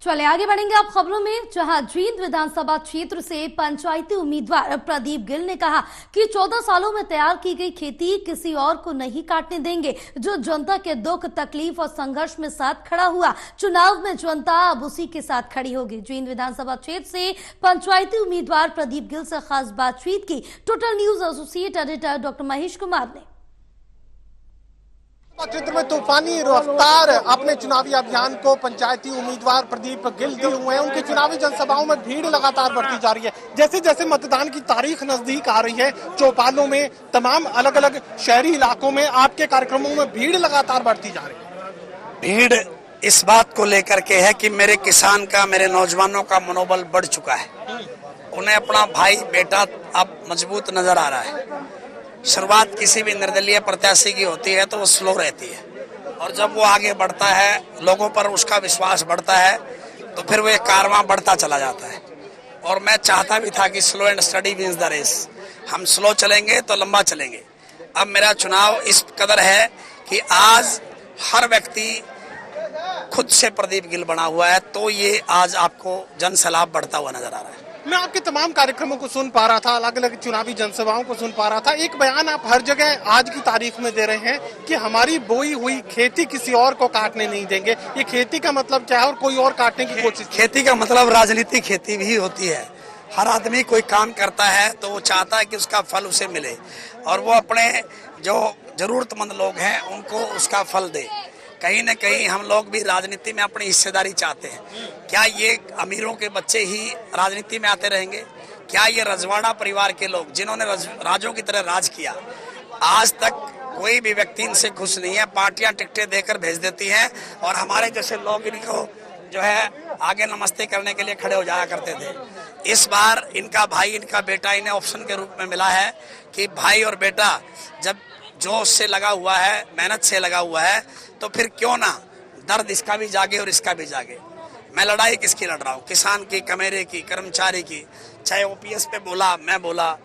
चले आगे बढ़ेंगे आप खबरों में, जहां जींद विधानसभा क्षेत्र से पंचायती उम्मीदवार प्रदीप गिल ने कहा कि 14 सालों में तैयार की गई खेती किसी और को नहीं काटने देंगे। जो जनता के दुख तकलीफ और संघर्ष में साथ खड़ा हुआ, चुनाव में जनता अब उसी के साथ खड़ी होगी। जींद विधानसभा क्षेत्र से पंचायती उम्मीदवार प्रदीप गिल से खास बातचीत की total news associate editor doctor Mahesh Kumar ने। क्षेत्र में तूफानी रफ्तार अपने चुनावी अभियान को पंचायती उम्मीदवार प्रदीप गिल दिए हुए हैं। उनकी चुनावी जनसभाओं में भीड़ लगातार बढ़ती जा रही है। जैसे जैसे मतदान की तारीख नजदीक आ रही है, चौपालों में, तमाम अलग अलग शहरी इलाकों में आपके कार्यक्रमों में भीड़ लगातार बढ़ती जा रही है। भीड़ इस बात को लेकर के है कि मेरे किसान का, मेरे नौजवानों का मनोबल बढ़ चुका है। उन्हें अपना भाई बेटा अब मजबूत नजर आ रहा है। शुरुआत किसी भी निर्दलीय प्रत्याशी की होती है तो वो स्लो रहती है, और जब वो आगे बढ़ता है, लोगों पर उसका विश्वास बढ़ता है, तो फिर वो एक कारवां बढ़ता चला जाता है। और मैं चाहता भी था कि slow and steady wins the race. हम स्लो चलेंगे तो लंबा चलेंगे। अब मेरा चुनाव इस कदर है कि आज हर व्यक्ति खुद से प्रदीप गिल बना हुआ है, तो ये आज आपको जन सैलाब बढ़ता हुआ नजर आ रहा है। मैं आपके तमाम कार्यक्रमों को सुन पा रहा था, अलग अलग चुनावी जनसभाओं को सुन पा रहा था। एक बयान आप हर जगह आज की तारीख में दे रहे हैं कि हमारी बोई हुई खेती किसी और को काटने नहीं देंगे। ये खेती का मतलब क्या है और कोई और काटने की कोशिश? खेती का मतलब राजनीतिक खेती भी होती है। हर आदमी कोई काम करता है तो वो चाहता है कि उसका फल उसे मिले, और वो अपने जो जरूरतमंद लोग हैं उनको उसका फल दे। कहीं न कहीं हम लोग भी राजनीति में अपनी हिस्सेदारी चाहते हैं। क्या ये अमीरों के बच्चे ही राजनीति में आते रहेंगे? क्या ये रजवाड़ा परिवार के लोग जिन्होंने राजों की तरह राज किया, आज तक कोई भी व्यक्ति इनसे खुश नहीं है। पार्टियां टिकटें देकर भेज देती हैं, और हमारे जैसे लोग इनको जो है आगे नमस्ते करने के लिए खड़े हो जाया करते थे। इस बार इनका भाई, इनका बेटा इन्हें ऑप्शन के रूप में मिला है कि भाई और बेटा जब जोश से लगा हुआ है, मेहनत से लगा हुआ है, तो फिर क्यों ना दर्द इसका भी जागे और इसका भी जागे। मैं लड़ाई किसकी लड़ रहा हूँ? किसान की, कमेरे की, कर्मचारी की। चाहे ओपीएस पे बोला, मैं बोला,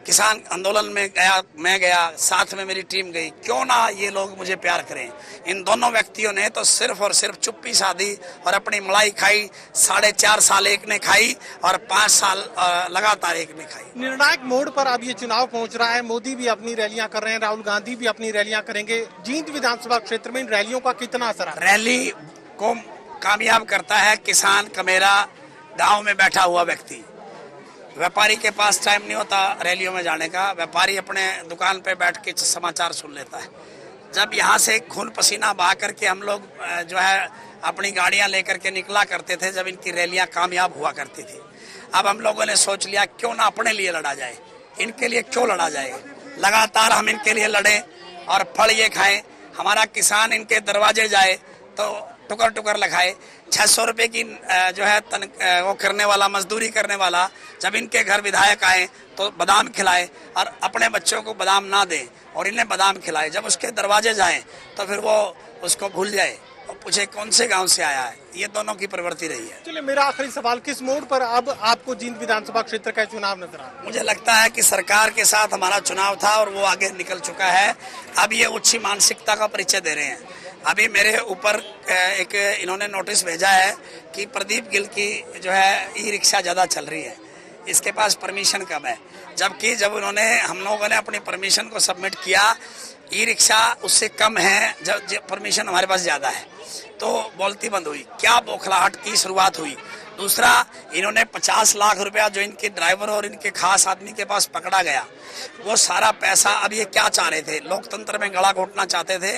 किसान आंदोलन में गया, मैं गया, साथ में मेरी टीम गई। क्यों ना ये लोग मुझे प्यार करें। इन दोनों व्यक्तियों ने तो सिर्फ और सिर्फ चुप्पी साधी और अपनी मलाई खाई। 4.5 साल एक ने खाई और 5 साल लगातार एक ने खाई। निर्णायक मोड़ पर अब ये चुनाव पहुंच रहा है। मोदी भी अपनी रैलियां कर रहे हैं, राहुल गांधी भी अपनी रैलियां करेंगे। जींद विधानसभा क्षेत्र में इन रैलियों का कितना असर है? रैली को कामयाब करता है किसान, कमेरा, गाँव में बैठा हुआ व्यक्ति। व्यापारी के पास टाइम नहीं होता रैलियों में जाने का। व्यापारी अपने दुकान पे बैठ के समाचार सुन लेता है। जब यहाँ से खून पसीना बहा करके हम लोग जो है अपनी गाड़ियाँ लेकर के निकला करते थे, जब इनकी रैलियाँ कामयाब हुआ करती थी। अब हम लोगों ने सोच लिया क्यों ना अपने लिए लड़ा जाए, इनके लिए क्यों लड़ा जाए। लगातार हम इनके लिए लड़ें और फल ये खाएं। हमारा किसान इनके दरवाजे जाए तो टुकर टुकर लगाए। 600 रुपए की जो है वो करने वाला, मजदूरी करने वाला, जब इनके घर विधायक आए तो बादाम खिलाए, और अपने बच्चों को बादाम ना दें और इन्हें बादाम खिलाए। जब उसके दरवाजे जाएं तो फिर वो उसको भूल जाए और पूछे कौन से गांव से आया है। ये दोनों की प्रवृत्ति रही है। चलिए, मेरा आखिरी सवाल, किस मोड़ पर अब आपको जींद विधानसभा क्षेत्र का चुनाव नजर आ रहा है? मुझे लगता है कि सरकार के साथ हमारा चुनाव था और वो आगे निकल चुका है। अब ये उच्च मानसिकता का परिचय दे रहे हैं। अभी मेरे ऊपर एक इन्होंने नोटिस भेजा है कि प्रदीप गिल की जो है ई रिक्शा ज्यादा चल रही है, इसके पास परमिशन कम है। जबकि जब हम लोगों ने अपनी परमिशन को सबमिट किया, ई रिक्शा उससे कम है, जब परमिशन हमारे पास ज्यादा है, तो बोलती बंद हुई। क्या बौखलाहट की शुरुआत हुई। दूसरा, इन्होंने 50 लाख रुपया जो इनके ड्राइवर और इनके खास आदमी के पास पकड़ा गया, वो सारा पैसा अब ये क्या चाह रहे थे? लोकतंत्र में गला घोटना चाहते थे,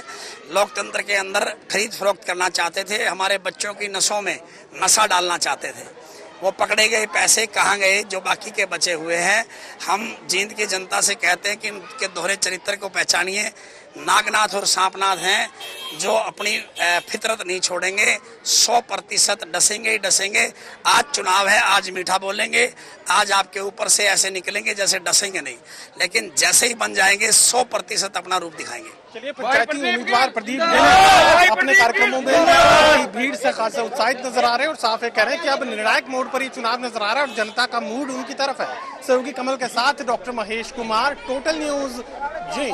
लोकतंत्र के अंदर खरीद फरोख्त करना चाहते थे, हमारे बच्चों की नसों में नशा डालना चाहते थे। वो पकड़े गए पैसे कहाँ गए जो बाकी के बचे हुए हैं? हम जींद की जनता से कहते हैं कि इनके दोहरे चरित्र को पहचानिए। नागनाथ और सांपनाथ हैं जो अपनी फितरत नहीं छोड़ेंगे। 100% डसेंगे ही डसेंगे। आज चुनाव है, आज मीठा बोलेंगे, आज आपके ऊपर से ऐसे निकलेंगे जैसे डसेंगे नहीं, लेकिन जैसे ही बन जाएंगे 100% अपना रूप दिखाएंगे। चलिए, पंचायती उम्मीदवार प्रदीप गिल अपने कार्यक्रमों में भीड़ से खासा उत्साहित नजर आ रहे हैं और साफ कह रहे हैं कि अब निर्णायक मोड़ पर ही चुनाव नजर आ रहा है और जनता का मूड उनकी तरफ है। सहयोगी कमल के साथ doctor Mahesh Kumar, total news, जी।